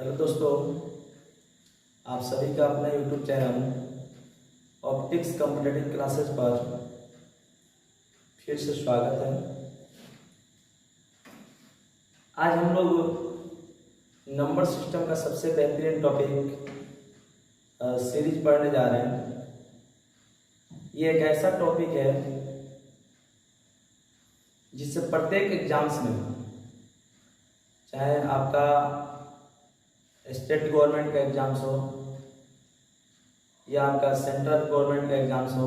Hello दोस्तों, आप सभी का अपना YouTube channel optics competitive classes पर फिर से स्वागत है। आज हम लोग नंबर सिस्टम का सबसे बेहतरीन टॉपिक सीरीज पढ़ने जा रहे हैं। ये एक ऐसा टॉपिक है जिससे प्रत्येक एग्जाम्स में, चाहे आपका स्टेट गवर्नमेंट का एग्जाम्स हो या आपका सेंट्रल गवर्नमेंट का एग्जाम्स हो,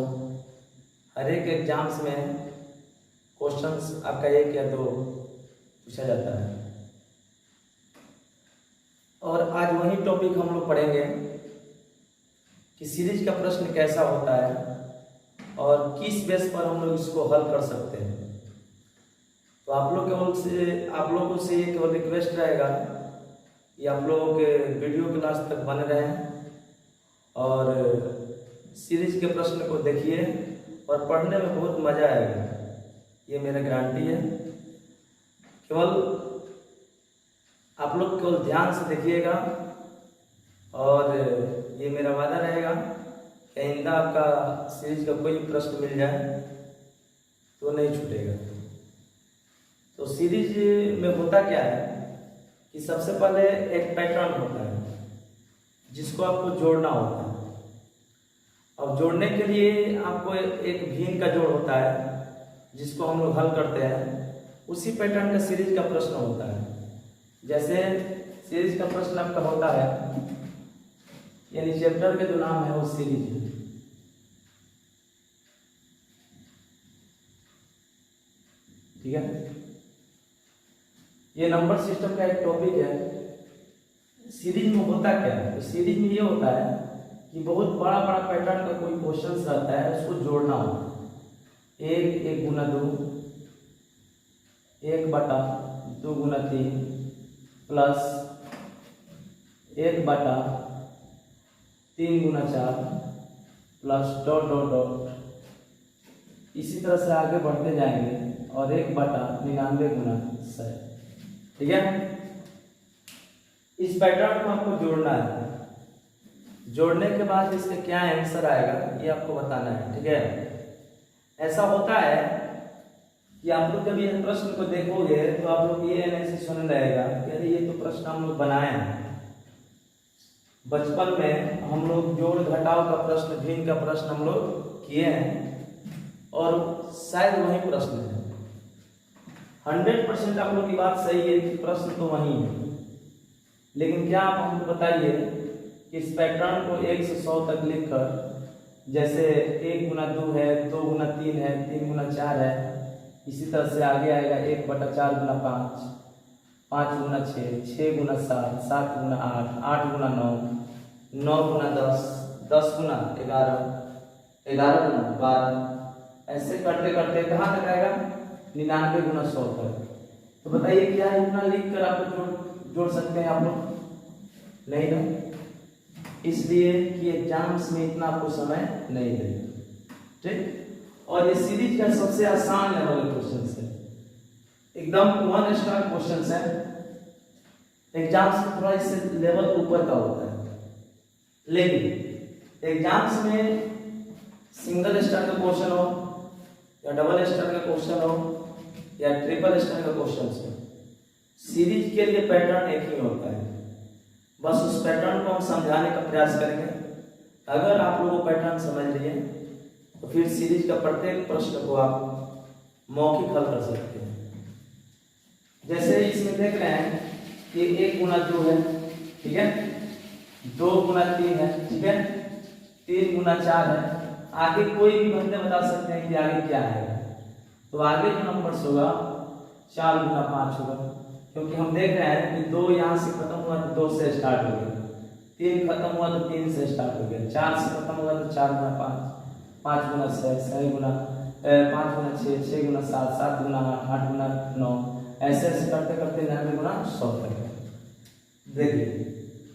हर एक एग्जाम्स में क्वेश्चंस आपका एक या दो पूछा जाता है। और आज वही टॉपिक हम लोग पढ़ेंगे कि सीरीज का प्रश्न कैसा होता है और किस बेस पर हम लोग इसको हल कर सकते हैं। तो आप लोगों से एक रिक्वेस्ट रहेगा कि आप लोग वीडियो क्लास तक बने रहें और सीरीज के प्रश्न को देखिए और पढ़ने में बहुत मज़ा आएगा, ये मेरा गारंटी है। केवल आप लोग केवल ध्यान से देखिएगा और ये मेरा वादा रहेगा कि आइंदा आपका सीरीज का कोई प्रश्न मिल जाए तो नहीं छूटेगा। तो सीरीज में होता क्या है कि सबसे पहले एक पैटर्न होता है जिसको आपको जोड़ना होता है। अब जोड़ने के लिए आपको एक भिन्न का जोड़ होता है जिसको हम लोग हल करते हैं। उसी पैटर्न का सीरीज का प्रश्न होता है। जैसे सीरीज का प्रश्न आपका होता है, यानी चैप्टर के जो नाम है वो सीरीज है। ठीक है, ये नंबर सिस्टम का एक टॉपिक है। सीरीज में होता क्या है? तो सीरीज में ये होता है कि बहुत बड़ा बड़ा पैटर्न का कोई क्वेश्चन रहता है, उसको जोड़ना होता है। एक गुना दो, एक बटा दो गुना तीन प्लस एक बटा तीन गुना चार प्लस डॉट डॉट डॉट। इसी तरह से आगे बढ़ते जाएंगे और एक बटा 99 गुना 100। ठीक है, इस पैटर्न को आपको जोड़ना है। जोड़ने के बाद इसका क्या आंसर आएगा ये आपको बताना है। ठीक है, ऐसा होता है कि आप लोग जब ये प्रश्न को देखोगे तो आप लोग ये एनालिसिस होने लगेगा कि ये तो प्रश्न हम लोग बनाए हैं। बचपन में हम लोग जोड़ घटाव का प्रश्न, भिन्न का प्रश्न हम लोग किए हैं और शायद वही प्रश्न है। 100% आप लोग की बात सही है कि प्रश्न तो वही है, लेकिन क्या आप हमको बताइए कि इस पैटर्न को 1 से 100 तक लिखकर, जैसे 1 गुना 2 है, 2 गुना 3 है, 3 गुना 4 है, इसी तरह से आगे आएगा 1 बटा 4 गुना 5, 5 गुना 6, 6 गुना 7, 7 गुना 8, 8 गुना 9, 9 गुना 10, 10 गुना 11, 11 गुना 12, ऐसे करते करते कहाँ तक आएगा? 99 गुना 100 तक। तो बताइए क्या इतना लिख कर आप जोड़ सकते हैं आप लोग? नहीं ना, इसलिए कि एग्जाम्स में इतना आपको समय नहीं देगा। ठीक, और ये सीरीज का सबसे आसान लेवल क्वेश्चन है, एकदम 1 स्टार क्वेश्चन है। एग्जाम्स में थोड़ा इससे लेवल ऊपर का होता है, लेकिन एग्जाम्स में सिंगल स्टार का क्वेश्चन हो या डबल स्टार का क्वेश्चन हो या ट्रिपल स्टार का क्वेश्चन हो, सीरीज के लिए पैटर्न एक ही होता है। बस उस पैटर्न को हम समझाने का प्रयास करेंगे। अगर आप लोग वो पैटर्न समझ लिए तो फिर सीरीज का प्रत्येक प्रश्न को आप मौखिक हल कर सकते हैं। जैसे इसमें देख रहे हैं कि 1 गुना 2 है, ठीक है, 2 गुना 3 है, ठीक है, 3 गुना 4 है। आगे कोई भी बंदे बता सकते हैं कि आगे क्या है। तो आगे जो नंबर्स होगा 4 गुना 5 होगा, क्योंकि हम देख रहे हैं कि 2 यहाँ से खत्म हुआ तो 2 से स्टार्ट हो गया, 3 खत्म हुआ तो 3 से स्टार्ट हो गया, 4 से खत्म हुआ तो 4 गुना 5, 5 गुना 6, 6 गुना 5 गुना 6, 6 गुना 7, 7 गुना 8, 8 गुना 9, ऐसे ऐसे करते करते 99 गुना 100 तक। देखिए,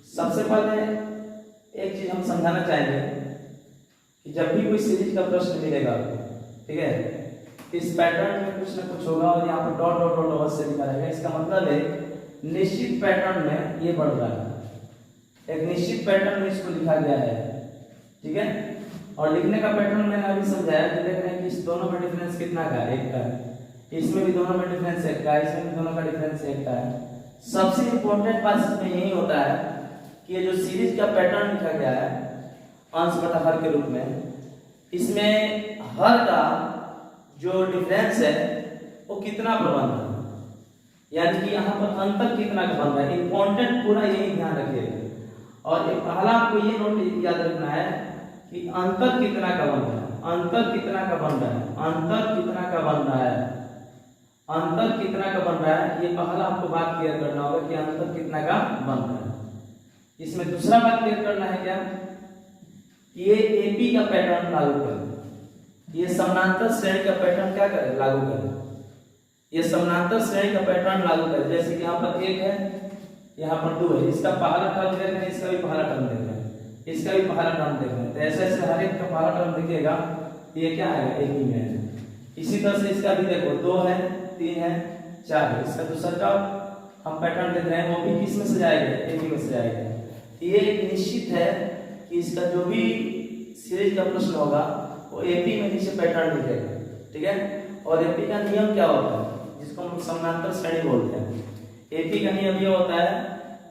सबसे पहले एक चीज हम समझाना चाहेंगे कि जब भी कोई सीरीज का प्रश्न मिलेगा, ठीक है, इस पैटर्न में कुछ ना कुछ होगा और यहाँ पर डॉट डॉट डॉट अवश्य लिखा रहेगा। इसका मतलब है निश्चित पैटर्न में ये बढ़ रहा है। एक निश्चित पैटर्न में इसको लिखा गया है, ठीक है। और लिखने का पैटर्न मैंने अभी समझाया, जो देख रहे हैं कि इस दोनों में डिफरेंस कितना का है, एक का है। इसमें भी दोनों में डिफरेंस एक का है, इसमें भी दोनों का डिफरेंस एक का है। सबसे इंपॉर्टेंट बात इसमें यही होता है कि ये जो सीरीज का पैटर्न लिखा गया है अंश बटा हर के रूप में, इसमें हर का जो डिफरेंस है वो कितना पर बन रहा है, यानी कि यहाँ पर अंतर कितना का बन रहा है। इंपॉर्टेंट पूरा यही ध्यान रखिएगा। और एक पहला आपको ये नोट याद रखना है कि अंतर कितना का बन रहा है, अंतर कितना का बन रहा है, अंतर कितना का बन रहा है, अंतर कितना का बन रहा है। ये पहला आपको बात क्लियर करना होगा कि अंतर कितना का बन रहा है। इसमें दूसरा बात क्लियर करना है क्या, ये एपी का पैटर्न लागू करें, ये समानांतर श्रेणी का पैटर्न क्या करें, लागू करें। ये समानांतर श्रेणी का पैटर्न लागू करें। जैसे कि यहाँ पर एक है, यहाँ पर दो है, इसका पहला टर्म देख रहे हैं, इसका भी पहला टर्म देख रहे हैं, इसका भी पहला टर्म देख रहे हैं। तो ऐसे ऐसे हर एक का पहला टर्म दिखेगा, ये क्या आएगा, एक ही में है। इसी तरह से इसका भी देखो, दो है, तीन है, चार है, इसका दूसरा का हम पैटर्न देख रहे हैं, वो भी किस में से जाएगा, एक ही में से जाएगा। ये एक निश्चित है कि इसका जो भी सीरीज का प्रश्न होगा वो एपी में नीचे पैटर्न दिखेगा, ठीक है। और एपी का नियम क्या होता है, जिसको हम समानांतर श्रेणी बोलते हैं। एपी का नियम ये होता है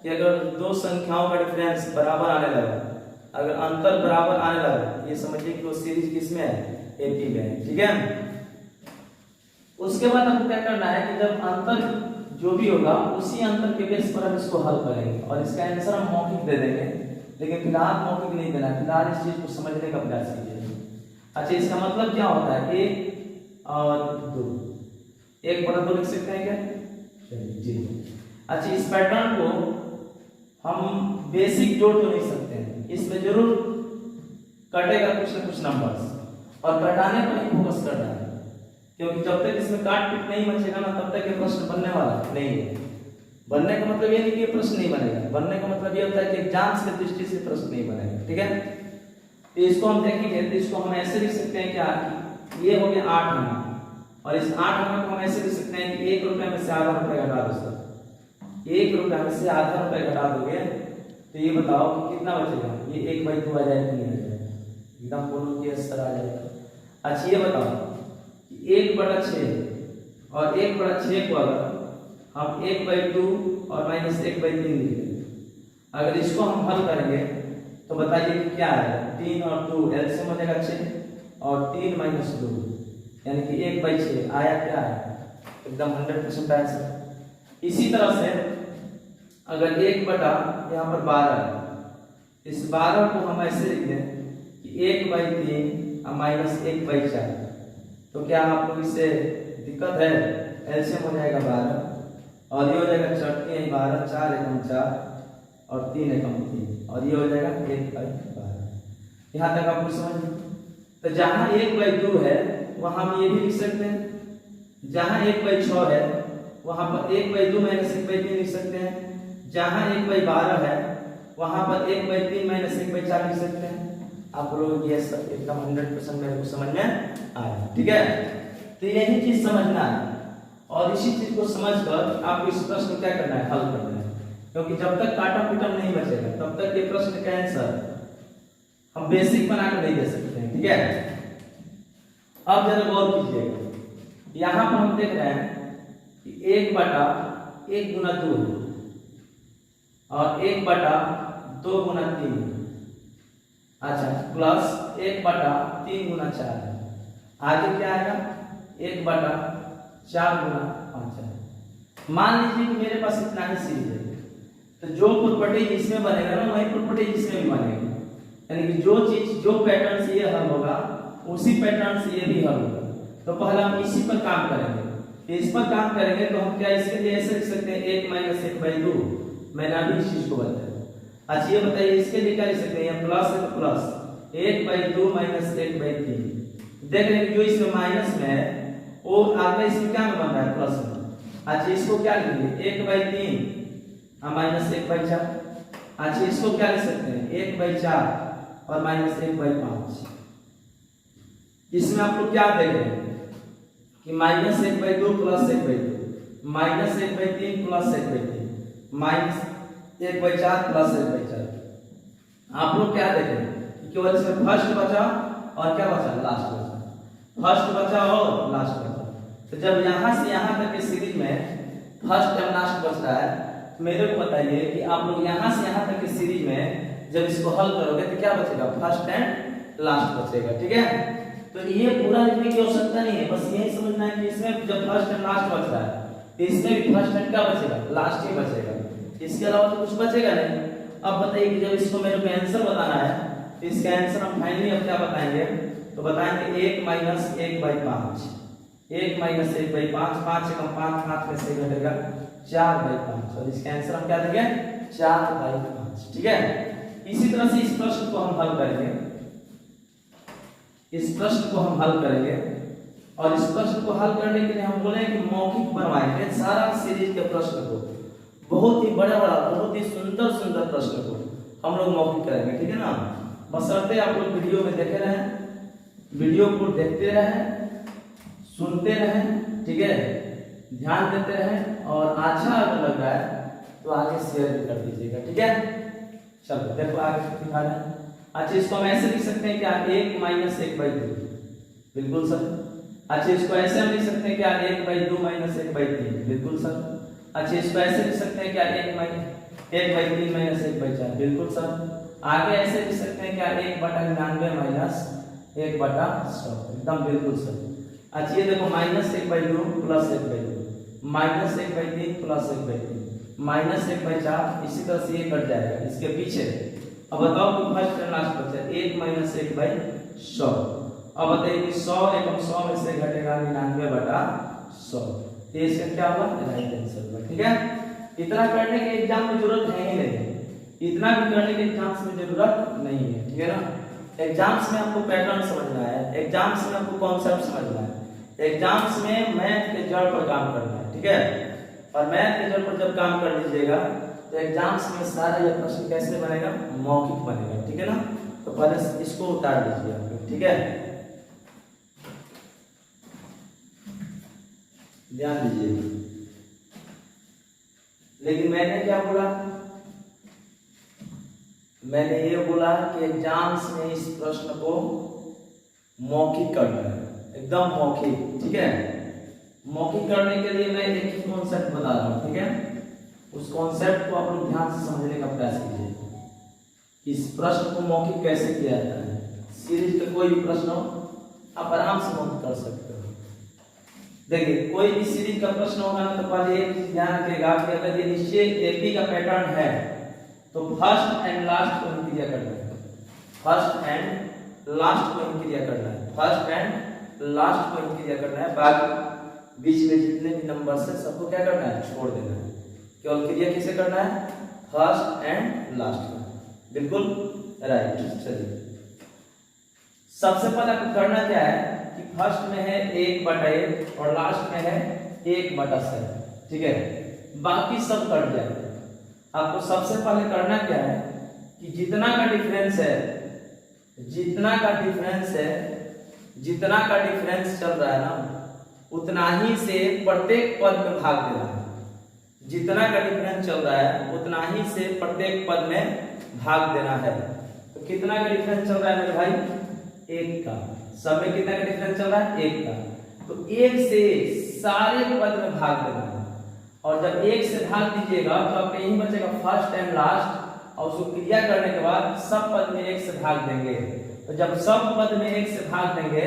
कि अगर दो संख्याओं का डिफरेंस बराबर आने लगा, अगर अंतर बराबर आने लगा, ये समझिए कि वो सीरीज किसमें है, एपी में है, ठीक है। उसके बाद हमको क्या करना है कि जब अंतर जो भी होगा उसी अंतर के बेस पर हम इसको हल करेंगे और इसका आंसर हम मौखिक दे देंगे, लेकिन फिलहाल मौखिक नहीं देना, फिलहाल इस चीज को समझने का प्रयास कीजिए। अच्छा, इसका मतलब क्या होता है, एक और दो, एक बटा दो लिख सकते हैं क्या, जी। अच्छा, इस पैटर्न को हम बेसिक जोड़ तो नहीं सकते हैं, इसमें जरूर कटेगा कुछ ना कुछ नंबर्स, और कटाने पर ही फोकस करना है, क्योंकि जब तक इसमें काट पीट नहीं बचेगा ना, तब तक ये प्रश्न बनने वाला नहीं है। बनने का मतलब ये नहीं कि ये प्रश्न नहीं बनेगा, बनने का मतलब ये होता है कि एग्जाम्स की दृष्टि से प्रश्न नहीं बनेगा, ठीक है। तो इसको हम देखेंगे, तो इसको हम ऐसे लिख सकते हैं क्या, ये हो गया 8 आना, और इस 8 आना को हम ऐसे लिख सकते हैं कि 1 रुपए में से आधा रुपए घटा दो सर, 1 रुपए में से आधा रुपए घटा दोगे तो ये बताओ कि कितना बचेगा, ये 1/2 आ जाएगा, नहीं आ जाएगा, एकदम बोलो कि असर आ जाएगा। अच्छा, ये बताओ 1/6 और 1/6 को अगर हम 1/2 और -1/3 लिखें, अगर इसको हम हल करेंगे तो बताइए कि क्या आएगा, 3 और 2 एलसीएम हो जाएगा 6 और 3 - 2 यानी कि 1/6 आया, क्या आया, एकदम 100% आया सर। इसी तरह से अगर 1 बटा यहाँ पर 12 है, इस 12 को हम ऐसे लिख दें कि 1/3 और -1/4, तो क्या आप लोग इससे दिक्कत है, एलसीएम हो जाएगा 12 और ये हो जाएगा 4 12, 4 एकम 4 और 3 एकम 3 और ये हो जाएगा 1/12। यहाँ तक आपको समझ। तो जहाँ 1/2 है वहाँ हम ये भी लिख सकते हैं, जहाँ 1/6 है वहाँ पर 1/2 - 1/3 लिख सकते हैं, जहाँ 1/12 है वहाँ पर 1/3 - 1/4 लिख सकते हैं। आप लोग ये सब एकदम 100% मेरे को समझ में आया, ठीक है। तो यही चीज समझना है और इसी चीज को समझकर आपको इस प्रश्न को क्या करना है, हल करना है, क्योंकि जब तक काटम पिटम नहीं बचेगा तब तक ये प्रश्न का आंसर हम बेसिक बनाकर नहीं दे सकते हैं, ठीक है। अब जरा गौर कीजिएगा, यहाँ पर हम देख रहे हैं कि 1/1 गुना 2 और 1/2 गुना 3, अच्छा, प्लस 1/3 गुना 4 है। आगे क्या आएगा, 1/4 गुना 5 है। मान लीजिए कि मेरे पास इतना ही सीरीज है, तो जो प्रॉपर्टी इसमें बनेगा ना वही प्रॉपर्टी इसमें भी बनेगी, यानी कि जो चीज जो पैटर्न से ये हल होगा उसी पैटर्न से ये भी हल होगा। तो पहले हम इसी पर काम करेंगे, इस पर काम करेंगे तो हम क्या इसके लिए ऐसे लिख सकते हैं 1 - 1/2, मैंने अभी इस चीज को बताया। अच्छा, ये बताइए इसके लिए क्या लिख सकते हैं, प्लस है तो प्लस 1/2 - 1/3, देख रहे हैं जो इसमें माइनस में है वो आगे इसमें क्या में बन रहा है, प्लस में। अच्छा, इसको क्या लिखेंगे, 1/3 और -1/4। अच्छा, इसको क्या लिख सकते हैं, 1/4 और -1/5। इसमें आप लोग क्या देख रहे हैं कि -1/2 प्लस 1/2, -1/3 प्लस 1/3, -1/4 प्लस 1/4, आप लोग क्या देखें कि केवल इसमें फर्स्ट बचा और क्या बचा, लास्ट बचा, फर्स्ट बचा और लास्ट बचा। तो जब यहाँ से यहाँ तक के सीरीज में फर्स्ट एंड लास्ट बच रहा है, तो मेरे को बताइए कि आप लोग यहाँ से यहाँ तक के सीरीज में जब इसको हल करोगे तो क्या बचेगा, फर्स्ट एंड लास्ट बचेगा। ठीक है, तो ये पूरा लिखने की आवश्यकता नहीं है, बस यही समझना है कि इसमें जब फर्स्ट एंड लास्ट बच रहा है तो इसमें भी फर्स्ट एंड क्या बचेगा, लास्ट ही बचेगा, इसके अलावा तो कुछ बचेगा नहीं। अब बताइए कि जब इसको मेरे को आंसर बताना है तो इसका आंसर हम फाइनली अब क्या बताएंगे, तो बताएंगे 1 माइनस 1/5, 1 माइनस 1/5, 5 से कम 5, 5 में से घटेगा 4/5, और इसका आंसर हम क्या देंगे, 4/5। ठीक है, इसी तरह से इस प्रश्न को हम हल करेंगे, इस प्रश्न को हम हल करेंगे, और इस प्रश्न को हल करने के लिए हम बोले कि मौखिक बनवाएंगे सारा सीरीज के प्रश्न को, बहुत ही बड़ा बड़ा बहुत ही सुंदर सुंदर प्रश्न को हम लोग मौखिक करेंगे। ठीक है ना, बशर्ते आप लोग वीडियो में देखे रहें, वीडियो को देखते रहें, सुनते रहें, ठीक है, ध्यान देते रहें, और अच्छा अगर लग रहा है तो आगे शेयर भी कर दीजिएगा। ठीक है, चलो देखो आगे दिखा रहे हैं। अच्छा, इसको हम ऐसे लिख सकते हैं क्या, 1 माइनस 1/2, बिल्कुल सर। अच्छा, इसको ऐसे हम लिख सकते हैं क्या, 1/2 माइनस 1/3, बिल्कुल सर। अच्छा, इसको ऐसे लिख सकते हैं क्या, 1/3 माइनस 1/4, बिल्कुल सर। आगे ऐसे लिख सकते हैं क्या, 1/99 माइनस 1/100, एकदम बिल्कुल सर। अच्छा, ये देखो minus 1/2 plus 1/2, minus 1/3 plus 1/3, minus 1/4, इसी तरह से ये कट जाएगा इसके पीछे। अब बताओ कि फर्स्ट एंड लास्ट बचा 1 माइनस 1/100। अब बताइए कि 100 एकम 100 में से घटेगा 99/100, तो इसका क्या हुआ, राइट आंसर हुआ। ठीक है, इतना करने के एग्जाम में जरूरत है ही नहीं, इतना भी करने के एग्जाम्स में जरूरत नहीं है। ठीक है ना, एग्जाम्स में आपको पैटर्न समझना है, एग्जाम्स में आपको कॉन्सेप्ट समझना है, एग्जाम्स में मैथ के जड़ पर काम करना है। ठीक है, और मैथ के जड़ पर जब काम कर लीजिएगा तो एग्जाम्स में सारा ये प्रश्न कैसे बनेगा, मौखिक बनेगा। ठीक है ना, तो पहले इसको उतार दीजिए आप लोग। ठीक है, ध्यान दीजिए। लेकिन मैंने क्या बोला, मैंने ये बोला कि एग्जाम्स में इस प्रश्न को मौखिक करना है, एकदम मौखिक। ठीक है, मौखिक करने के लिए मैं एक ही कॉन्सेप्ट बता रहा हूँ। ठीक है, उस कॉन्सेप्ट को आप लोग ध्यान से समझने का प्रयास कीजिए। इस प्रश्न को मौखिक कैसे किया जाता है, सीरीज का कोई भी प्रश्न हो आप आराम से मौखिक कर सकते हो। देखिए, कोई भी सीरीज का प्रश्न होगा ना, तो पहले एक चीज ध्यान रखिएगा कि अगर ये निश्चय एपी का पैटर्न है तो फर्स्ट एंड लास्ट को इंक्रिया करना है, फर्स्ट एंड लास्ट को इंक्रिया करना है, फर्स्ट एंड लास्ट को इंक्रिया करना है, बाकी बीच में जितने भी नंबर है सबको क्या करना है, छोड़ देना है। केवल क्रिया किसे करना है, फर्स्ट एंड लास्ट का, बिल्कुल राइट। चलिए, सबसे पहले आपको करना क्या है कि फर्स्ट में है 1/1 और लास्ट में है 1/7। ठीक है, बाकी सब कट जाएगा। आपको सबसे पहले करना क्या है कि जितना का डिफरेंस है, जितना का डिफरेंस है, जितना का डिफरेंस चल रहा है ना, उतना ही से प्रत्येक पद में भाग देना है। जितना का डिफरेंस चल रहा है उतना ही से प्रत्येक पद में भाग देना है। तो कितना का डिफरेंस चल रहा है मेरे भाई, 1 का। सब में कितना का डिफरेंस चल रहा है, 1 का। तो 1 से सारे पद में भाग देना है, और जब 1 से भाग दीजिएगा तो आपका यही बचेगा फर्स्ट एंड लास्ट, और उसको क्रिया करने के बाद सब पद में 1 से भाग देंगे। तो जब सब पद में 1 से भाग देंगे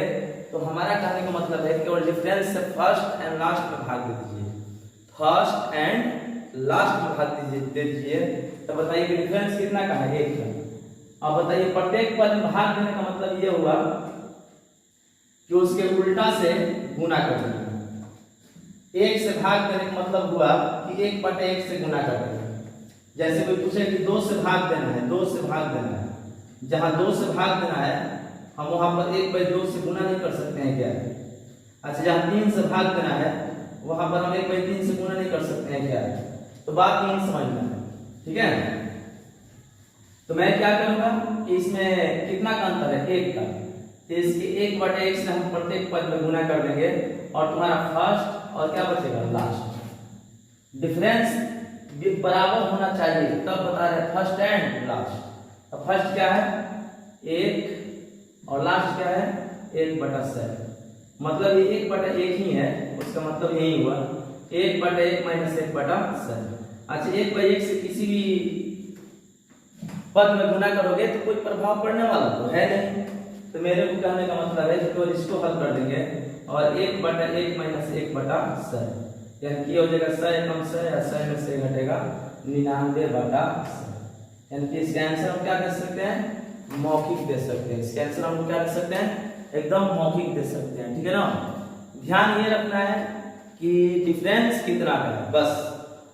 तो हमारा कहने का मतलब है केवल डिफरेंस से फर्स्ट एंड लास्ट में भाग दे दीजिए, फर्स्ट एंड लास्ट में भाग दे दीजिए। तो बताइए कि डिफरेंस कितना का है, 1 का। अब बताइए प्रत्येक पद में भाग देने का मतलब ये हुआ कि उसके उल्टा से गुना कर देना। 1 से भाग देने का मतलब हुआ कि 1/1 से गुना कर देना। जैसे कोई पूछे कि 2 से भाग देना है, 2 से भाग देना है, जहां 2 से भाग देना है हम वहां पर 1/2 से गुना नहीं कर सकते हैं क्या? अच्छा, जहां 3 से भाग देना है वहां पर हम 1/3 से गुना नहीं कर सकते हैं क्या? तो बात यही समझना है, ठीक है। तो मैं क्या करूंगा कि इसमें कितना का अंतर है, 1 का। तो इसके 1/1 से हम प्रत्येक पद में गुना कर देंगे और तुम्हारा फर्स्ट और क्या बचेगा, लास्ट। डिफरेंस बराबर होना चाहिए, तब बता रहे फर्स्ट एंड लास्ट। अब फर्स्ट क्या है 1 और लास्ट क्या है 1/7, मतलब ये 1/1 ही है, उसका मतलब यही हुआ 1/1 माइनस 1/7। अच्छा 1/1 से किसी भी पद में गुना करोगे तो कोई प्रभाव पड़ने वाला तो है नहीं, तो मेरे को कहने का मतलब है कि इसको हल कर देंगे और 1/1 माइनस 1/7 यानी कि हो जाएगा 100 कम 100 या 100 में से घटेगा 99/100, यानी कि इसका आंसर हम क्या दे सकते हैं मौखिक दे सकते हैं। इसका आंसर हम क्या दे सकते हैं एकदम मौखिक दे सकते हैं, ठीक है ना। ध्यान ये रखना है कि डिफरेंस कितना का है बस,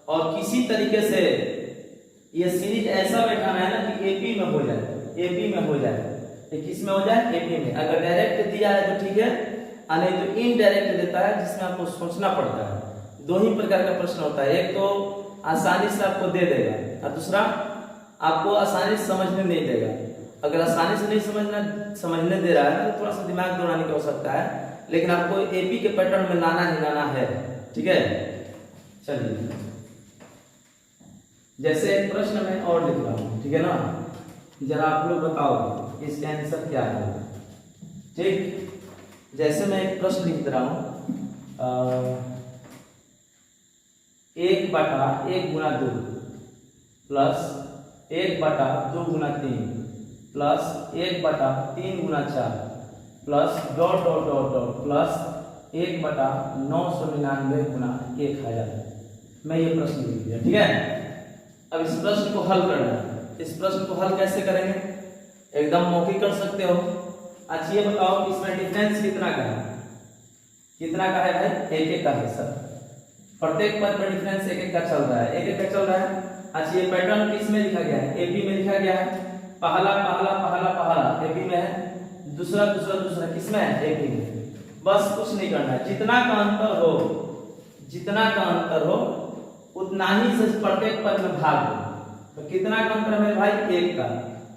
और किसी तरीके से ये सीरीज ऐसा बैठाना है ना कि एपी में हो जाए, एपी में हो जाए, किस में हो जाए एपी में। अगर डायरेक्ट दिया है तो ठीक है, नहीं तो इनडायरेक्ट देता है जिसमें आपको सोचना पड़ता है। दो ही प्रकार का प्रश्न होता है, एक तो आसानी से आपको दे देगा और दूसरा आपको आसानी से समझने नहीं देगा। अगर आसानी से नहीं समझने दे रहा है तो थोड़ा सा दिमाग दौड़ाने की आवश्यकता है, लेकिन आपको एपी के पैटर्न में लाना ही लाना है, ठीक है। चलिए जैसे एक प्रश्न में और लिख रहा हूं, ठीक है ना, जरा आप लोग बताओ इसका आंसर क्या है, ठीक। जैसे मैं एक प्रश्न लिख रहा हूं 1/1 गुना 2 प्लस 1/2 गुना 3 प्लस 1/3 गुना 4 plus dot dot dot dot plus 1/999 गुना 1000। मैं ये प्रश्न लिख दिया, ठीक है। अब इस प्रश्न को हल करना है। इस प्रश्न को हल कैसे करेंगे, एकदम मौखिक कर सकते हो। अच्छा ये बताओ कि इसमें डिफरेंस कितना का है, कितना का है भाई 1-1 का है सर, प्रत्येक पद में डिफरेंस 1-1 का चल रहा है, 1-1 का चल रहा है। अच्छा ये पैटर्न किस में लिखा गया है एपी में लिखा गया है, पहला पहला पहला पहला एपी में है, दूसरा दूसरा दूसरा किस में है एपी में। बस कुछ नहीं करना है, जितना का अंतर हो, जितना का अंतर हो उतना ही से प्रत्येक पद में भाग दो। तो कितना का अंतर है भाई 1 का,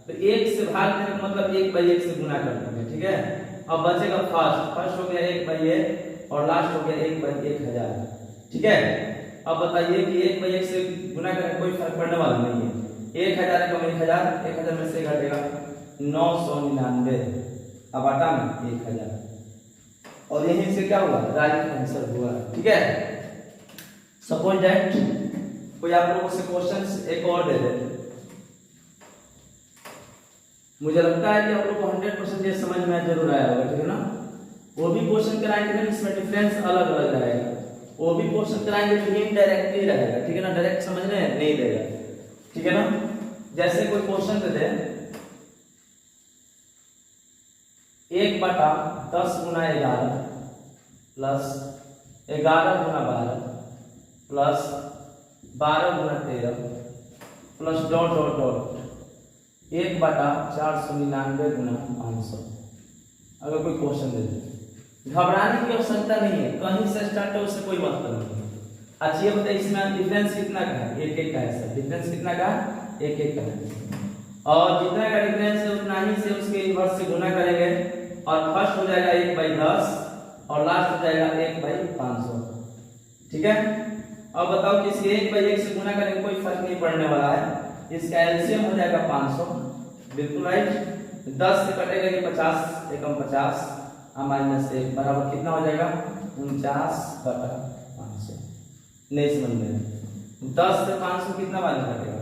तो 1 से भाग देने का मतलब 1/1 से गुना कर देंगे, ठीक है। अब बचेगा फर्स्ट हो गया 1/1 और लास्ट हो गया 1/1000, ठीक है। अब बताइए कि 1/1 से गुना करने कोई फर्क पड़ने वाला नहीं है, 1000 कम 1000 में से घटेगा 999, अब आटा में 1000 और यहीं से क्या हुआ राइट आंसर हुआ, ठीक है। सपोज दैट कोई आप लोगों से क्वेश्चंस एक और दे दे, मुझे लगता है कि आप लोगों को 100% ये समझ में जरूर आया होगा, ठीक है ना। वो भी क्वेश्चन कराएंगे ना इसमें डिफरेंस अलग अलग रहेगा, वो भी क्वेश्चन कराएंगे तो इनडायरेक्टली रहेगा, ठीक है ना, डायरेक्ट समझने नहीं देगा, ठीक है ना। जैसे कोई क्वेश्चन दे दे 1/10 गुना 11 प्लस 11 गुना 12 प्लस 12 गुना 13 प्लस डॉट डॉट डॉट 1/499 गुना 500। अगर कोई क्वेश्चन दे दे, घबराने की आवश्यकता नहीं है, कहीं से स्टार्ट है उससे कोई मतलब नहीं। अच्छा ये बताइए इसमें डिफरेंस कितना का है 1-1 का है सर, डिफरेंस कितना का है 1-1 का है, और जितना का डिफरेंस है उतना ही से उसके इनवर्स से गुना करेंगे और फर्स्ट हो जाएगा 1/10 और लास्ट हो जाएगा 1/500, ठीक है। अब बताओ कि इसके 1/1 से गुना करेंगे कोई फर्क नहीं पड़ने वाला है, इसका एलसीएम हो जाएगा 500, बिल्कुल राइट। 10 से कटेगा ये 50 एकम 50 माइनस 1 बराबर कितना हो जाएगा 49/500। नहीं समझ में 10 से 500 कितना बार कटेगा,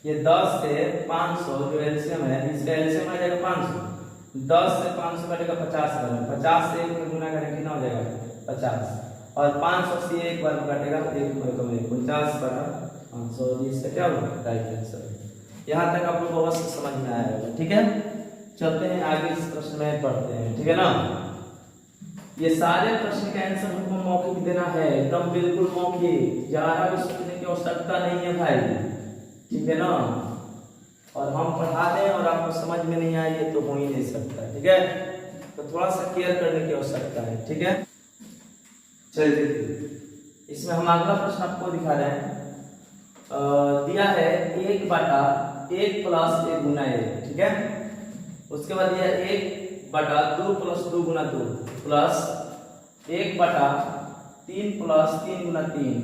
ये 10 से 500 जो एलसीएम है इसका एलसीएम आ जाएगा 500, 10 से 500 कटेगा 50 बार, 50 से 1 में गुना करेंगे कितना हो जाएगा 50 और 500 से 1 बार कटेगा 50/500, इसका क्या होगा राइट आंसर। यहाँ तक आप लोग को अवश्य समझ में आया होगा, ठीक है। चलते हैं आगे इस प्रश्न में पढ़ते हैं, ठीक है ना। ये सारे प्रश्न का आंसर हमको मौखिक देना है, एकदम बिल्कुल मौखिक, ज्यादा भी सोचने की आवश्यकता नहीं है भाई, ठीक है ना। और हम पढ़ा दें और आपको समझ में नहीं आए ये तो हो ही नहीं सकता, ठीक है। तो थोड़ा सा केयर करने की आवश्यकता है, ठीक है। चलिए इसमें हम अगला प्रश्न आपको दिखा रहे हैं, दिया है 1/1 प्लस 1 गुना 1, ठीक है। उसके बाद दिया 1/2 प्लस 2 गुना 2 प्लस 1/3 प्लस 3 गुना 3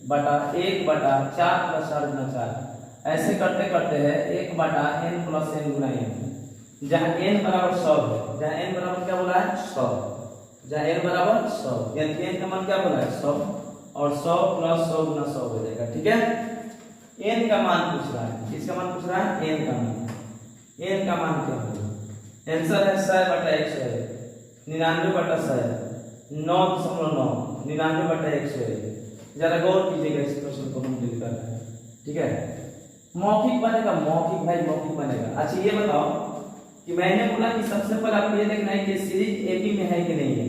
बटा 1/4 प्लस 4 गुना 4 ऐसे करते करते है 1/n + n गुना n, जहाँ n बराबर 100 है, जहाँ n बराबर क्या बोला है 100, जहाँ n बराबर 100 यानी n का मान क्या बोला है 100, और 100 + 100 गुना 100 हो जाएगा। ठीक है, n का मान पूछ रहा है, किसका मान पूछ रहा है n का मान। n का मान क्या होगा, आंसर है 100/100 है, 99/100 9.9, 99/100 है। जरा गौर कीजिएगा इस प्रश्न को हम डील कर रहे हैं। ठीक है, मौखिक बनेगा, मौखिक भाई मौखिक बनेगा। अच्छा ये बताओ कि मैंने बोला कि सबसे पहले आपको ये देखना है कि सीरीज एपी में है कि नहीं है।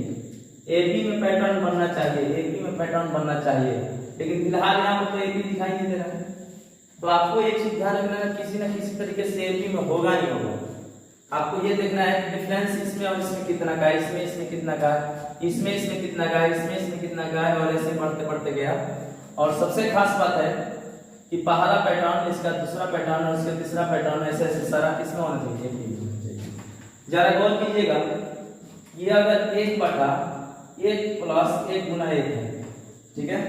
एपी में पैटर्न बनना चाहिए, एपी में पैटर्न बनना चाहिए, लेकिन फिलहाल यहाँ पर तो एपी दिखाई नहीं दे रहा है। तो आपको एक चीज ध्यान रखना है, किसी न किसी तरीके से एपी में होगा नहीं होगा। आपको ये देखना है कि डिफरेंस इसमें और इसमें कितना का है, इसमें कितना का है, इसमें कितना का है, इसमें कितना का है, और ऐसे बढ़ते बढ़ते गया। और सबसे खास बात है कि पहला पैटर्न, इसका दूसरा पैटर्न और इसका तीसरा पैटर्न, ऐसे ऐसे सारा किसमें होना चाहिए। जरा गौर कीजिएगा, ये अगर 1/1 + 1 गुना 1 है, ठीक है।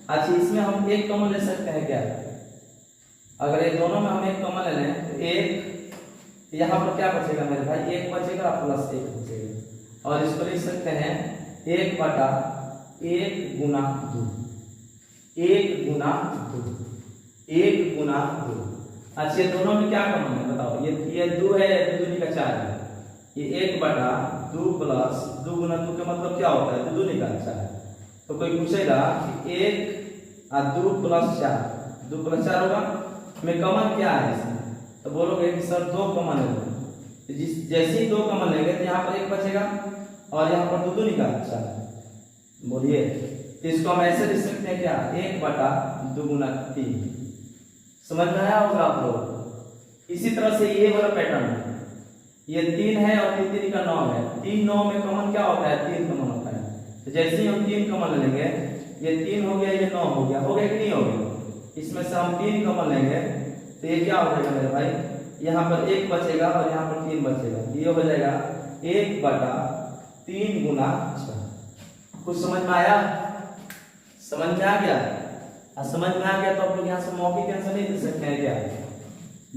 अच्छा इसमें हम एक कॉमन ले सकते हैं क्या, अगर ये दोनों में हम एक कॉमन ले लें तो एक, यहाँ पर क्या बचेगा मेरे भाई 1 बचेगा + 1 बचेगा, और इसको लिख सकते हैं 1/1 गुना 2, 1 गुना 2, 1 गुना 2। अच्छा ये दोनों में क्या कॉमन है बताओ, ये 2 है, 2 दूनी का 4 है, ये 1/2 + 2 गुना 2 का मतलब क्या होता है 2 दूनी का 4। तो कोई पूछेगा कि 1 और 2 + 4, 2 + 4 होगा, में कॉमन क्या है इसमें, तो बोलोगे कि सर 2 कॉमन है। जैसे ही 2 कॉमन लेंगे तो यहाँ पर 1 बचेगा और यहाँ पर 2 दूनी का 4। बोलिए इसको हम ऐसे लिख सकते हैं क्या 1/2 गुना 3। समझ में आया होगा आप लोग। इसी तरह से ये वाला पैटर्न है, ये 3 है और 3 का 9 है, 3 9 में कॉमन क्या होता है 3 कॉमन होता है। तो जैसे ही हम 3 कॉमन लेंगे, ये 3 हो गया, ये 9 हो गया, हो गया कि नहीं हो गया। इसमें से हम 3 कॉमन लेंगे तो ये क्या हो जाएगा मेरे भाई, यहाँ पर 1 बचेगा और यहाँ पर 3 बचेगा, ये हो जाएगा 1/3 गुना 6। कुछ समझ में आया, समझ में आ गया। समझ में आ गया तो आप लोग यहाँ से मौखिक आंसर नहीं दे सकते हैं क्या,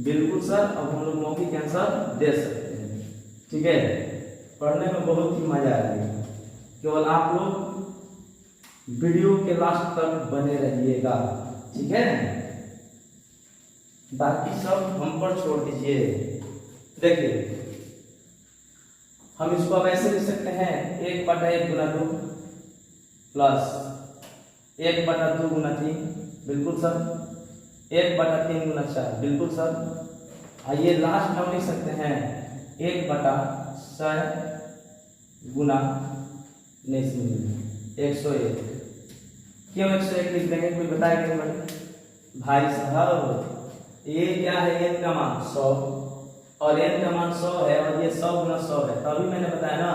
बिल्कुल सर, अब हम लोग मौखिक आंसर दे सकते हैं। ठीक है, पढ़ने में बहुत ही मजा आएगा, केवल आप लोग वीडियो के लास्ट तक बने रहिएगा। ठीक है, बाकी सब हम पर छोड़ दीजिए। देखिए हम इसको अब ऐसे लिख सकते हैं 1/1 गुना 2 प्लस 1/2 गुना 3, बिल्कुल सर, 1/3 गुना 4, बिल्कुल सर। ये लास्ट हम लिख सकते हैं 1/100 गुना 101। क्यों 101 लिख देंगे, कोई बताएगा भाई साहब। ये क्या है, n का मान 100 और n का मान 100 है और ये 100 गुना 100 है, तभी मैंने बताया ना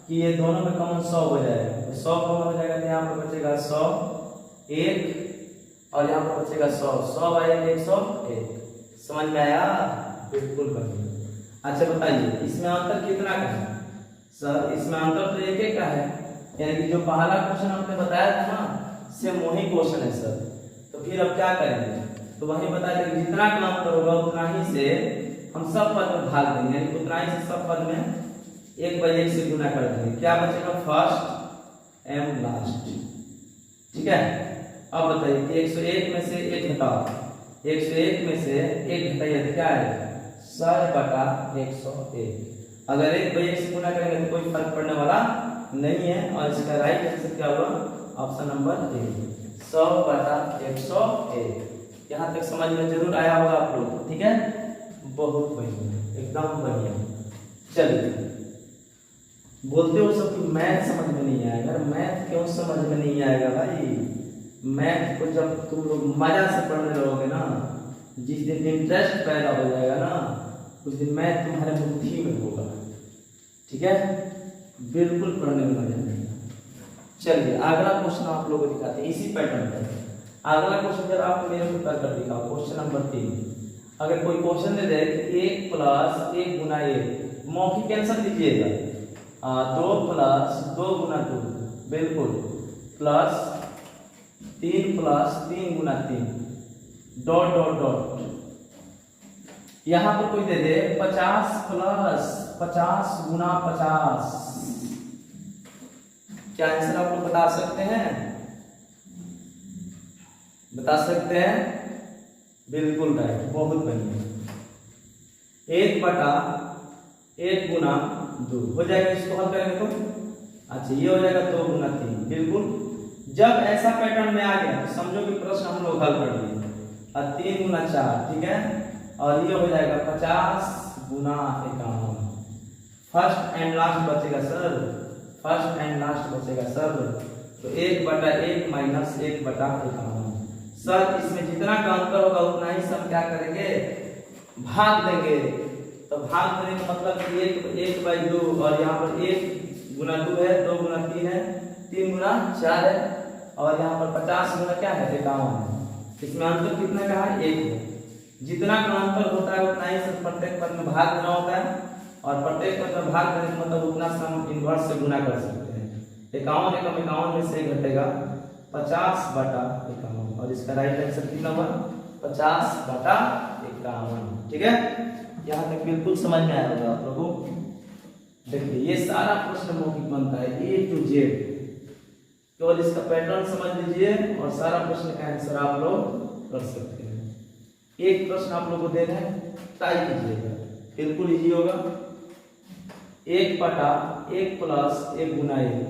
कि ये दोनों में कॉमन 100 हो जाएगा। तो 100 कॉमन हो जाएगा तो यहाँ पर बचेगा 100 1 और यहाँ पर बचेगा 100, 100 × 101। समझ में आया, बिल्कुल बढ़िया। अच्छा बताइए इसमें अंतर कितना का है सर, इसमें अंतर तो 1 का है, यानी कि जो पहला क्वेश्चन आपने बताया था ना सेम वही क्वेश्चन है सर। तो फिर अब क्या करेंगे, तो वही बता देंगे जितना का अंतर होगा उतना ही से हम सब पद में भाग देंगे, यानी उतना ही से सब पद में 1/1 से गुना कर देंगे। क्या बचेगा फर्स्ट एम लास्ट। ठीक है, अब बताइए 101 में से 1 घटाओ, 101 में से 1 घटाइए तो क्या आएगा 100/101। अगर 1/1 से गुना करेंगे तो कोई फर्क पड़ने वाला नहीं है, और इसका राइट आंसर क्या होगा ऑप्शन नंबर ए 100/101। यहाँ तक समझ में जरूर आया होगा आप लोग। ठीक है, बहुत बढ़िया, एकदम बढ़िया। चलिए बोलते हो सब कि मैथ समझ में नहीं आएगा, मैथ क्यों समझ में नहीं आएगा भाई, मैथ को जब तुम लोग मजा से पढ़ने लगोगे ना, जिस दिन इंटरेस्ट पैदा हो जाएगा ना उस दिन मैथ तुम्हारे बुद्धि में होगा। ठीक है, बिल्कुल पढ़ने में मजा नहीं। चलिए अगला क्वेश्चन आप लोगों को दिखाते हैं इसी पैटर्न पर। अगला क्वेश्चन जब आप मेरे को कर दिखाओ, क्वेश्चन नंबर 3। अगर कोई क्वेश्चन दे दे 1 + 1 गुना 1, मौखिक आंसर दीजिएगा 2 + 2 गुना 2, बिल्कुल, प्लस 3 + 3 गुना 3, डॉट डॉट डॉट, यहां पर कोई दे दे 50 प्लस 50 गुना 50, क्या आंसर आप लोग बता सकते हैं? बता सकते हैं? बिल्कुल राइट, बहुत बढ़िया। 1/1 गुना 2 हो जाएगा, इसको हल करेंगे तो अच्छा ये हो जाएगा 2 गुना 3। बिल्कुल, जब ऐसा पैटर्न में आ गया तो समझो कि प्रश्न हम लोग हल कर लिए। और 3 गुना 4, ठीक है, और ये हो जाएगा 50 गुना 51। फर्स्ट एंड लास्ट बचेगा सर, फर्स्ट एंड लास्ट बचेगा सर, तो 1/1 माइनस 1/51। सर इसमें जितना का अंतर होगा उतना ही सब क्या करेंगे, भाग देंगे। तो भाग देने का मतलब कि 1/2, और यहाँ पर 1 गुना 2 है, 2 गुना 3 है, 3 गुना 4 है, और यहाँ पर 50 गुना क्या है, 51 है। इसमें अंतर कितना का है, 1 है। जितना का अंतर होता है उतना ही सब प्रत्येक पद में भाग देना होता है, और प्रत्येक पद में भाग देने का मतलब उतना से हम इनवर्स से गुना कर सकते हैं। 51 एकम 51 में से घटेगा 50/51, और इसका राइट आंसर कितना हुआ, 50/51। ठीक है, यहाँ तक बिल्कुल समझ में आया होगा आप लोगों को। देखिए ये सारा प्रश्न मौखिक बनता है A to Z, केवल इसका पैटर्न समझ लीजिए और सारा प्रश्न का आंसर आप लोग कर सकते हैं। एक प्रश्न आप लोग को दे रहे हैं, ट्राई कीजिएगा, बिल्कुल इजी होगा। 1/1 प्लस 1 गुना 1,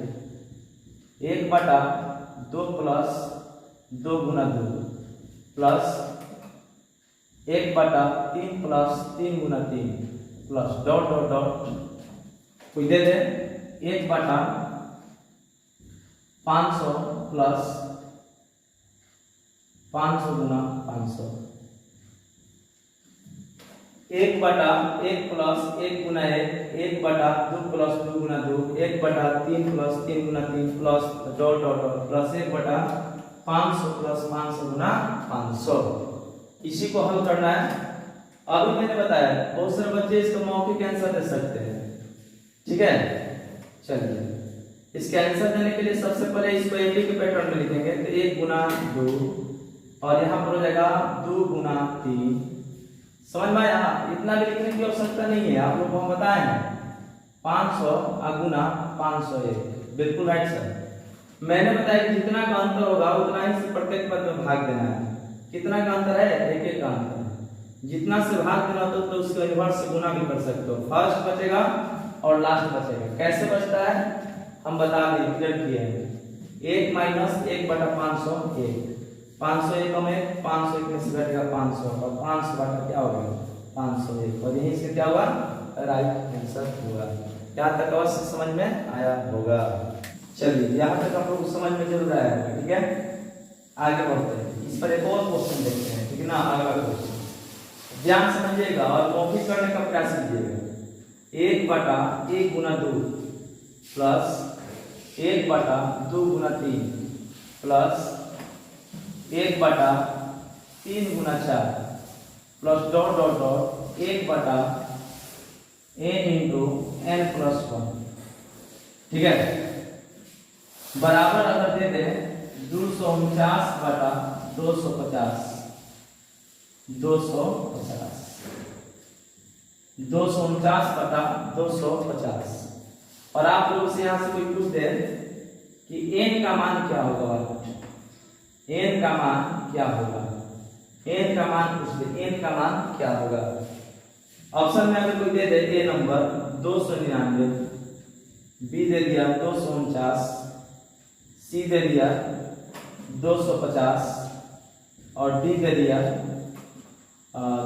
1/2 प्लस 2 गुना 2, प्लस 1/3 प्लस 3 गुना 3, प्लस डॉट डॉट डॉट, कोई दे दे 1/500 प्लस 500 गुना 500, 1/1 प्लस 1 गुना 1, 1/2 प्लस 2 गुना 2, 1/3 प्लस 3 गुना 3, plus dot dot dot, plus 1/500 plus 500 गुना 500। इसी को हल करना है। अभी मैंने बताया बहुत सारे बच्चे इसका मौखिक आंसर दे सकते हैं, ठीक है। चलिए इसके आंसर देने के लिए सबसे पहले इसको एक ही के पैटर्न में लिखेंगे, तो 1 गुना 2, और यहाँ पर हो जाएगा 2 गुना 3। समझ में आया? इतना भी लिखने की आवश्यकता नहीं है, आप लोग को हम बताए हैं 500 गुना 501। बिल्कुल राइट सर। मैंने बताया कि जितना का अंतर होगा उतना ही से प्रत्येक पद में भाग देना है। कितना का अंतर है? 1 का अंतर है। जितना से भाग देना तो उसको इनवर्स से गुना भी कर सकते हो। फर्स्ट बचेगा और लास्ट बचेगा। कैसे बचता है हम बता दें, क्लियर किए हैं। 1 माइनस 1/500 1, 501 में 501 में से घटेगा 500, और 500 बटा क्या होगा 501, और यहीं से क्या हुआ राइट आंसर होगा। यहाँ तक अवश्य समझ में आया होगा। चलिए यहाँ तक आप लोग समझ में जरूर आया होगा, ठीक है। आगे बढ़ते हैं, इस पर एक और क्वेश्चन देखते हैं, ठीक है ना। अगला क्वेश्चन ध्यान समझिएगा और मौखिक करने का प्रयास कीजिएगा। 1/1 गुना 2 प्लस 1/2 गुना 3 प्लस 1/3 गुना 4 plus dot dot dot 1/n into n plus 1, ठीक है, बराबर अगर दे दें 249/250, 249/250, और आप लोग से यहां से कोई पूछ दे कि n का मान क्या होगा, n का मान क्या होगा, n का मान पूछ दे, n का मान क्या होगा। ऑप्शन में अगर कोई दे दे a नंबर 299, b दे दिया 249, सी दे दिया 250, और डी दे दिया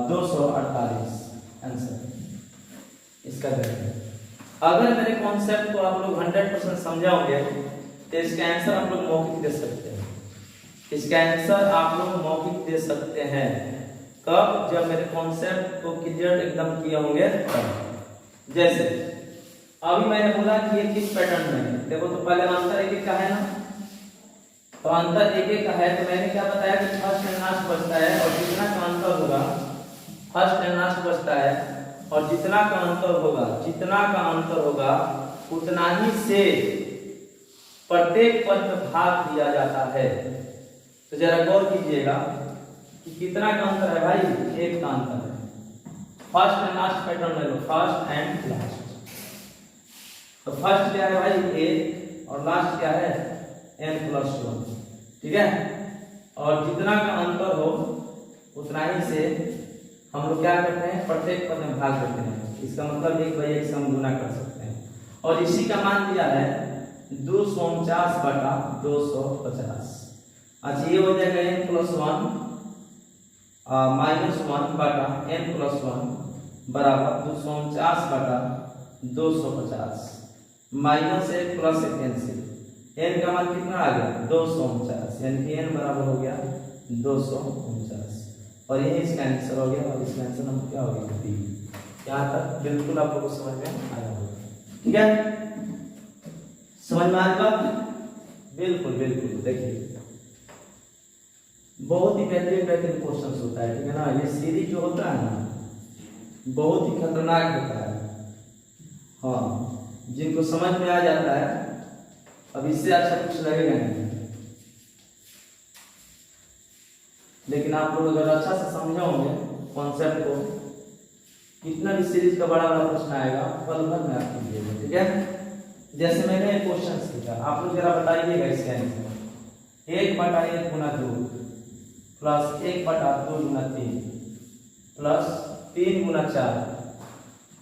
248, आंसर इसका देखें। अगर मेरे कॉन्सेप्ट को आप लोग 100% समझाओगे तो इसका आंसर आप लोग मौखिक दे सकते हैं। इसका आंसर आप लोग मौखिक दे सकते हैं कब? जब मेरे कॉन्सेप्ट को क्लियर एकदम किए होंगे तब। जैसे अभी मैंने बोला कि ये किस पैटर्न में है, देखो तो पहले अंतर एक का है ना, तो अंतर एक का है, तो मैंने क्या बताया कि फर्स्ट एंड लास्ट बचता है, और जितना का अंतर होगा फर्स्ट एंड लास्ट बचता है, और जितना का अंतर होगा उतना ही से प्रत्येक पद में भाग दिया जाता है। तो जरा गौर कीजिएगा, कि कितना का अंतर है भाई, एक का अंतर है। फर्स्ट एंड लास्ट पैटर्न ले लो, फर्स्ट एंड लास्ट। तो फर्स्ट क्या है भाई ए, और लास्ट क्या है n+1, ठीक है। और जितना का अंतर हो उतना ही से हम लोग क्या करते हैं, प्रत्येक पद में भाग करते हैं। इसका मतलब 1/1 से हम गुना कर सकते हैं। और इसी का मान दिया है 249/250। अच्छा ये हो जाएगा n+1 -1/n+1 बराबर 249/250 माइनस 1 प्लस 1 कैंसिल। n का मान कितना आ गया 249, यानी कि n बराबर हो गया 249। और यही इसका आंसर हो गया। और इसका आंसर नंबर क्या हो गया बी। यहाँ तक बिल्कुल आप लोगों को समझ में आया होगा, ठीक है। समझ में आया बात? बिल्कुल बिल्कुल। देखिए बहुत ही बेहतरीन क्वेश्चन होता है, ठीक है ना। ये सीरीज जो होता है ना बहुत ही खतरनाक होता है। हाँ, जिनको समझ में आ जाता है अब इससे अच्छा कुछ लगेगा नहीं। लेकिन आप लोग अगर अच्छा से समझे होंगे कॉन्सेप्ट को, कितना भी सीरीज का बड़ा बड़ा प्रश्न आएगा पल भर में आप कीजिएगा, ठीक है। जैसे मैंने क्वेश्चन लिखा, आप लोग जरा बताइएगा इसके आंसर। 1/1 गुना 2 प्लस 1/2 गुना 3 प्लस 3 गुना 4।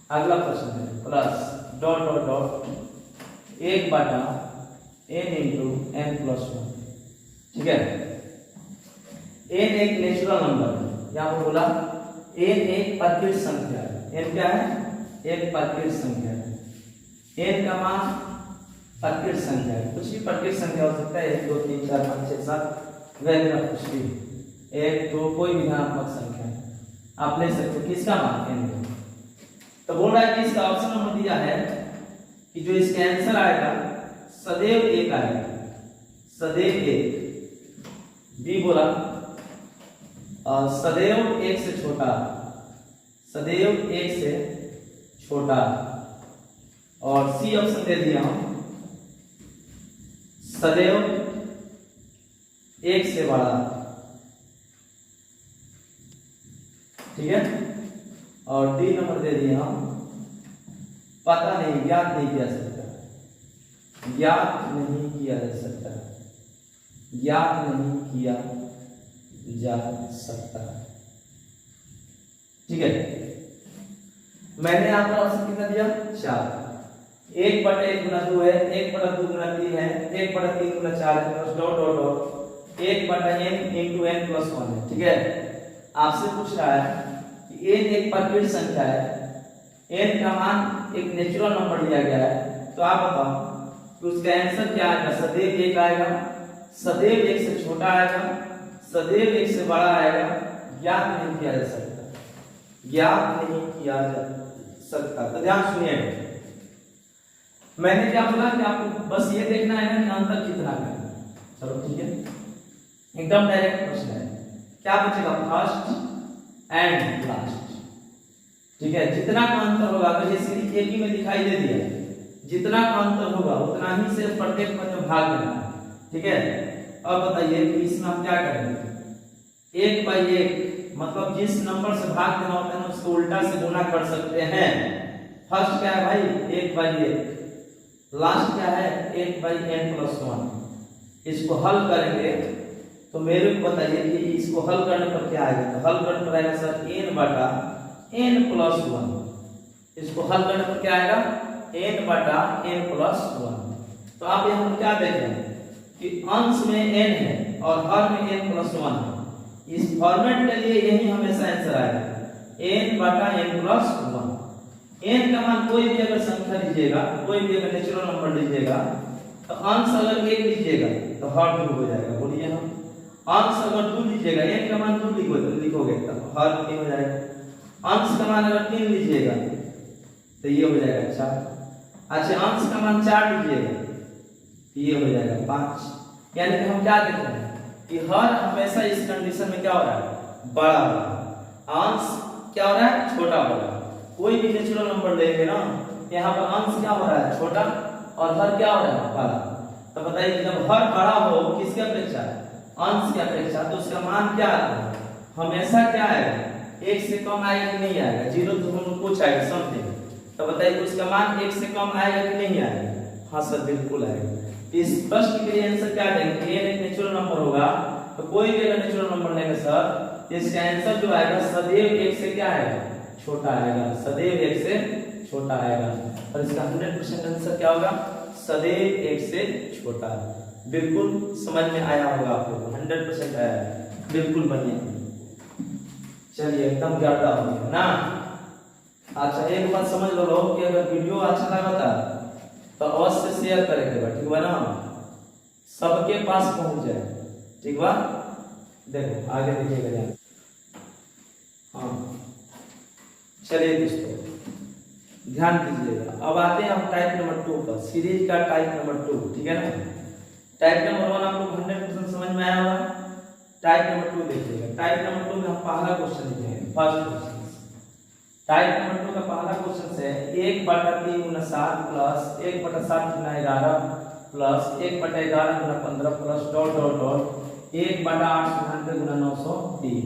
अगला प्रश्न है plus dot dot dot 1/n/n+1, ठीक है। n एक नेचुरल नंबर है, यहाँ पर बोला n एक प्राकृत संख्या है। n क्या है, एक प्राकृत संख्या है। n का मान प्राकृत संख्या है, कुछ भी प्राकृत संख्या हो सकता है, 1 2 3 4 5 6 7 वगैरह कुछ भी, 1 2 कोई भी धनात्मक संख्या है आप ले सकते हो। किसका मान n। तो बोल रहा है कि इसका ऑप्शन नंबर दिया है कि जो इसका आंसर आएगा सदैव 1 आएगा, सदैव 1। बी बोला सदैव 1 से छोटा, सदैव 1 से छोटा। और सी ऑप्शन दे दिया हम सदैव 1 से बड़ा, ठीक है। और डी नंबर दे दिया हम पता नहीं, ज्ञात नहीं किया सकता, ज्ञात नहीं किया जा सकता, ज्ञात नहीं किया जा सकता, ठीक है। मैंने यहाँ पर ऑप्शन कितना दिया 4। 1/1 गुना 2 है, 1/2 गुना 3 है, 1/3 गुना 4 है, plus dot dot dot 1/n/n+1 है, ठीक है। आपसे पूछ रहा है कि n एक प्राकृत संख्या है, n का मान एक नेचुरल नंबर लिया गया है, तो आप बताओ कि उसका आंसर क्या आएगा। सदैव 1 आएगा, सदैव 1 से छोटा आएगा, सदैव 1 से बड़ा आएगा, ज्ञात नहीं किया जा सकता, ज्ञात नहीं किया जा सकता। तो ध्यान सुनिए, मैंने क्या बोला कि आपको बस ये देखना है कि अंतर कितना है। चलो ठीक है, एकदम डायरेक्ट प्रश्न है। क्या बचेगा फर्स्ट एंड लास्ट, ठीक है। जितना का अंतर होगा, तो ये सीरीज एक ही में दिखाई दे दिया, जितना का अंतर होगा उतना ही से प्रत्येक पद में भाग देना है, ठीक है। अब बताइए कि इसमें हम क्या करेंगे। 1/1 मतलब जिस नंबर से भाग देना होता है उसको उल्टा से गुना कर सकते हैं। फर्स्ट क्या है भाई 1/1, लास्ट क्या है 1/n+1। इसको हल करेंगे तो मेरे को बताइए कि इसको हल करने पर क्या आएगा। तो हल करने पर आएगा सर n/n+1। इसको हल करने पर क्या आएगा n/n+1। तो आप यहाँ पर क्या देख रहे हैं कि अंश में n है और हर में n+1 है। इस फॉर्मेट के लिए यही हमेशा आंसर आएगा n/n+1। n का मान कोई भी अगर संख्या लीजिएगा, कोई भी अगर नेचुरल नंबर लीजिएगा, तो अंश अगर 1 लीजिएगा तो हर 2 हो जाएगा। बोलिए हम अंश अगर 2 लीजिएगा, n का मान 2 लिखोगे तो हर 3 हो जाएगा। अंश का मान अगर 3 लीजिएगा तो ये हो जाएगा 4। अच्छा अंश का मान 4 लीजिएगा तो ये हो जाएगा 5। यानी कि हम क्या देख रहे हैं कि हर हमेशा इस कंडीशन में क्या हो रहा है बड़ा हो रहा है, अंश क्या हो रहा है छोटा हो रहा है। कोई भी नेचुरल नंबर लेंगे ना, यहाँ पर अंश क्या हो रहा है छोटा और हर क्या हो रहा है बड़ा। तो बताइए जब हर बड़ा हो किसके अपेक्षा, अंश की अपेक्षा, तो उसका मान क्या आता है हमेशा क्या आएगा, एक से कम आएगा कि नहीं आएगा, जीरो तो हम कुछ आएगा समथिंग, तो बताइए उसका मान एक से कम आएगा कि नहीं आएगा? हाँ सर बिल्कुल आएगा। इस प्रश्न के लिए आंसर क्या देंगे, n एक नेचुरल नंबर होगा तो कोई भी अगर नेचुरल नंबर लेंगे सर तो इसका आंसर जो आएगा सदैव एक से क्या आएगा, छोटा आएगा, सदैव एक से छोटा आएगा। और इसका 100% आंसर क्या होगा, सदैव एक से छोटा। बिल्कुल समझ में आया होगा आप लोगों को, 100% आया है, बिल्कुल बढ़िया। चलिए एकदम ज्यादा हो गया ना। अच्छा एक बात समझ लो लोग कि अगर वीडियो अच्छा लगा था तो अवश्य शेयर करेंगे, ठीक बा ना, सबके पास पहुंच जाए, ठीक बा। देखो आगे देखिएगा, हाँ चलिए दोस्तों ध्यान दीजिएगा। अब आते हैं हम टाइप नंबर 2 पर, सीरीज का टाइप नंबर 2, ठीक है ना। टाइप नंबर 1 आप लोग 100% समझ में आया होगा। टाइप नंबर 2 देखिएगा। टाइप नंबर 2 में हम पहला क्वेश्चन लिखेंगे, फर्स्ट क्वेश्चन। टाइप नंबर 2 का पहला क्वेश्चन है 1/3 × 7 plus 1/7 × 11 plus 1/11 × 15 plus dot dot dot 1/8 × 903।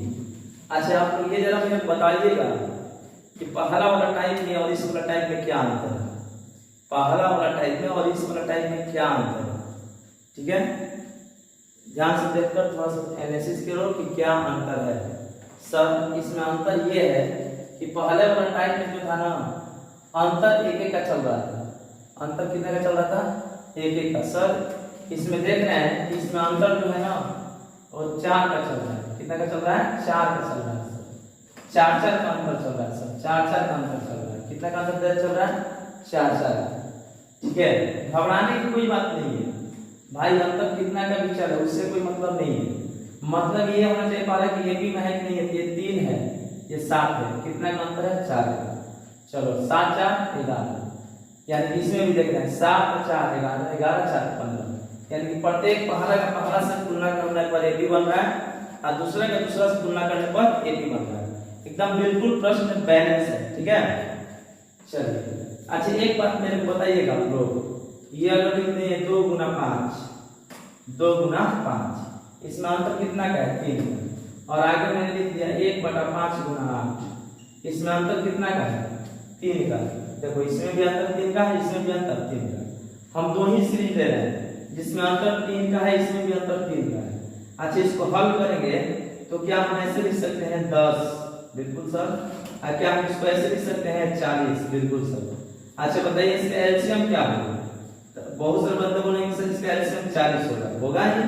अच्छा आप लोग ये जरा मुझे बताइएगा कि पहला वाला टाइप में और इस वाला टाइप में क्या अंतर है, पहला वाला टाइप में और इस वाला टाइप में क्या अंतर है, ठीक है। ध्यान से देखकर थोड़ा सा एनालिसिस करो कि क्या अंतर है। सर इसमें अंतर ये है कि पहले वाला टाइप में जो था ना, अंतर एक एक का चल रहा था। अंतर कितने का चल रहा था, एक एक का। सर इसमें देख रहे हैं कि इसमें अंतर जो है ना वो 4 का चल रहा है। कितना का चल रहा है, 4 का चल रहा है सर, 4 का अंतर चल रहा है सर, 4 का अंतर चल रहा है। कितना का अंतर चल रहा है, 4 ठीक है। घबराने की कोई बात नहीं है भाई, अंतर कितना का भी चले उससे कोई मतलब नहीं है। मतलब ये होना चाहिए पहले कि ये भी में है कि नहीं है, ये 3 है ये 7 है, कितना का अंतर है, 4 का। चलो 7 4 11, यानी इसमें भी देख रहे हैं 7 4 11 11 4 15, यानी कि प्रत्येक पहला का पहला से तुलना करने पर ए बन रहा है और दूसरे का दूसरा से तुलना करने पर ए बन रहा है। एकदम बिल्कुल प्रश्न बैलेंस है, ठीक है। चलिए अच्छा एक बात मेरे को बताइएगा आप लोग, ये अगर लिखते हैं 2 × 5, 2 × 5, इसमें अंतर कितना का है, 3 का। और आगे मैंने लिख दिया 1/5 × 8, इसमें अंतर कितना का है, 3 का। देखो इसमें भी अंतर 3 का है, इसमें भी अंतर 3 का। हम दो ही सीरीज ले रहे हैं जिसमें अंतर 3 का है, इसमें भी अंतर 3 का है। अच्छा इसको हल करेंगे तो क्या हम ऐसे लिख सकते हैं 10, बिल्कुल सर। क्या हम इसको ऐसे लिख सकते हैं 40, बिल्कुल सर। अच्छा बताइए इसका एलसीएम क्या होगा, बहुत सारे बंदे बोलेंगे सर इसका एलसीएम 40 होगा ही।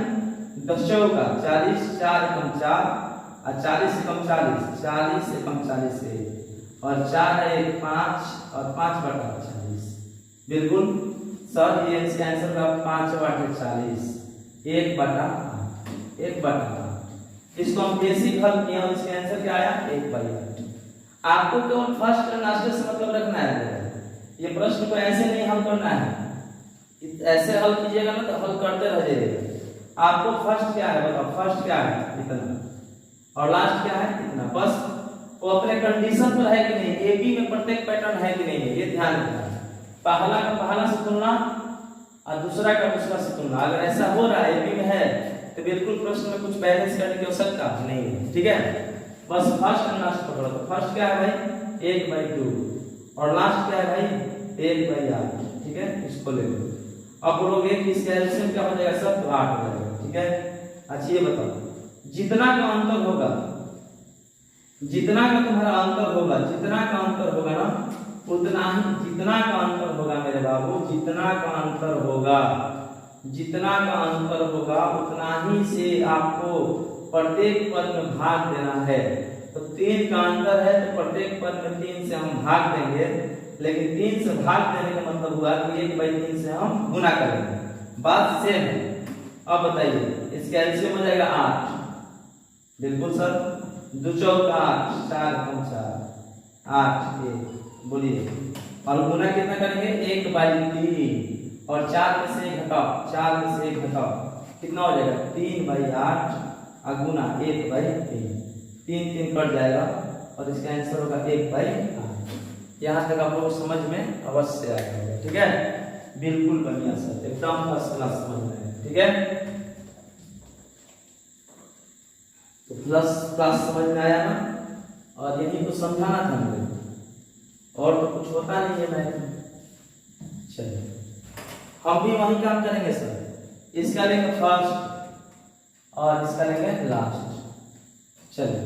10 चौका 40, 4 कम 4 और 40 से कम 40, 40 से कम 40 से, और 4 है 5 और 5/40, बिल्कुल सर। ये इसका आंसर का 5/40, 1/8, 1/8। इसको हम बेसिक हल किया और इसका आंसर क्या आया, 1/8। आपको केवल फर्स्ट और लास्ट से मतलब रखना है, ये प्रश्न को ऐसे नहीं हल करना है। ऐसे हल कीजिएगा ना तो हल करते रह जाइएगा। आपको फर्स्ट क्या है बताओ, फर्स्ट क्या है इतना और लास्ट क्या है इतना, बस वो अपने कंडीशन पर है कि नहीं, एबी में प्रत्येक पैटर्न है कि नहीं है, ये ध्यान रखना है। पहला का पहला से तुलना और दूसरा का दूसरा से तुलना, अगर ऐसा हो रहा है एबी में है तो बिल्कुल प्रश्न में कुछ बैलेंस करने की आवश्यकता नहीं है, ठीक है। बस फर्स्ट और लास्ट पकड़ो। तो फर्स्ट क्या है भाई 1/2 और लास्ट क्या है भाई 1/8, ठीक है। इसको ले लो। अब बोलोगे कि इसका एलसीएम क्या हो जाएगा सर, तो 8 हो जाएगा, ठीक है। अच्छा ये बताओ जितना का अंतर होगा, जितना का तुम्हारा अंतर होगा, जितना का अंतर होगा ना उतना ही, जितना का अंतर होगा मेरे बाबू, जितना का अंतर होगा, जितना का अंतर होगा उतना ही से आपको प्रत्येक पद में भाग देना है। तो 3 का अंतर है तो प्रत्येक पद में 3 से हम भाग देंगे, लेकिन 3 से भाग देने का मतलब हुआ कि 1/3 से हम गुना करेंगे, बात सेम है। अब बताइए इसका एलसीएम हो जाएगा 8, बिल्कुल सर। 2 चौका 8, 4 कम 4 8, 1 बोलिए। और गुना कितना करेंगे 1/3 और 4 में से 1 घटाओ, 4 में से 1 घटाओ, कितना हो जाएगा 3/8 और गुना 1/3, 3 कट जाएगा और इसका आंसर होगा 1/8। यहाँ तक आप लोग समझ में अवश्य आएगा, ठीक है। बिल्कुल बढ़िया सर, एकदम फर्स्ट क्लास समझ में, ठीक है। तो प्लस प्लस समझ में आया ना, और यही तो समझाना था मुझे, और तो कुछ होता नहीं है मैथ में। चलिए हम भी वही काम करेंगे सर, इसका लेंगे फर्स्ट और इसका लेंगे लास्ट। चलिए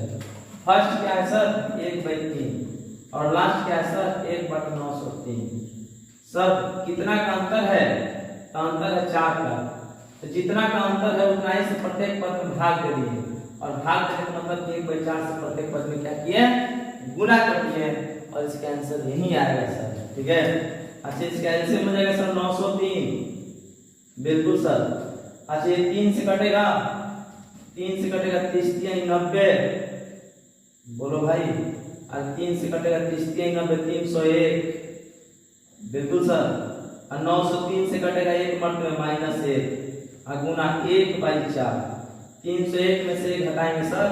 फर्स्ट क्या है सर 1/3 और लास्ट क्या है सर 1/903। सर कितना का अंतर है, तो अंतर है 4 का, तो जितना का अंतर है उतना ही से प्रत्येक पद में भाग दे दिए, और भाग देने का मतलब 1/4 से प्रत्येक पद में क्या किए गुना कर दिए, और इसका आंसर यही आएगा सर। ठीक है, अच्छा इसका आंसर हो जाएगा सर 903, बिल्कुल सर। अच्छा ये 3 से कटेगा, 3 से कटेगा 30 या 90, बोलो भाई, आज 3 से कटेगा 30 या 90, 301, बिल्कुल सर। और 903 से कटेगा 1 मतलब -1 और गुना 1/4, 301 में से 1 हटाएंगे सर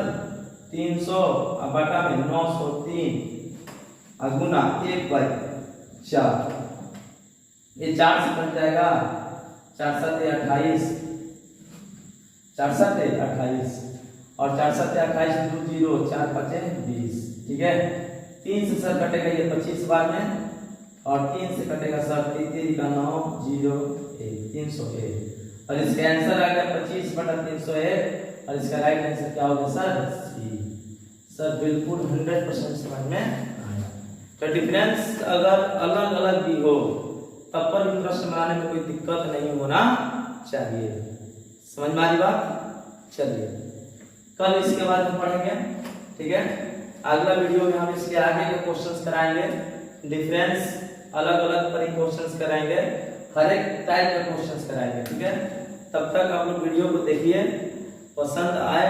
300 और बटा में 903 और गुना 1/4, ये 4 से कट जाएगा, 4 7 28, 4 7 28 और 4 7 28 2 0 4 5 20। ठीक है, 3 से सर कटेगा ये 25 बार में, और 3 से कटेगा सर 3 का 9 0 1 301, और इसका आंसर आ गया 25/301, और इसका राइट आंसर क्या होगा सर सी। सर बिल्कुल 100% समझ में आया। तो डिफरेंस अगर अलग अलग भी हो तब पर भी प्रश्न बनाने में कोई दिक्कत नहीं होना चाहिए, समझ में आ रही बात। चलिए कल इसके बाद हम पढ़ेंगे, ठीक है। अगला वीडियो में हम इसके आगे के क्वेश्चंस कराएंगे, डिफरेंस अलग अलग पर क्वेश्चंस कराएंगे, हर एक टाइप के क्वेश्चंस कराएंगे, ठीक है। तब तक आप लोग वीडियो को देखिए, पसंद आए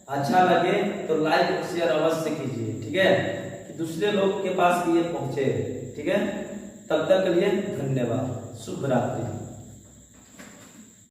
अच्छा लगे तो लाइक और शेयर अवश्य कीजिए, ठीक है, कि दूसरे लोग के पास भी ये पहुंचे, ठीक है। तब तक के लिए धन्यवाद, शुभ रात्रि।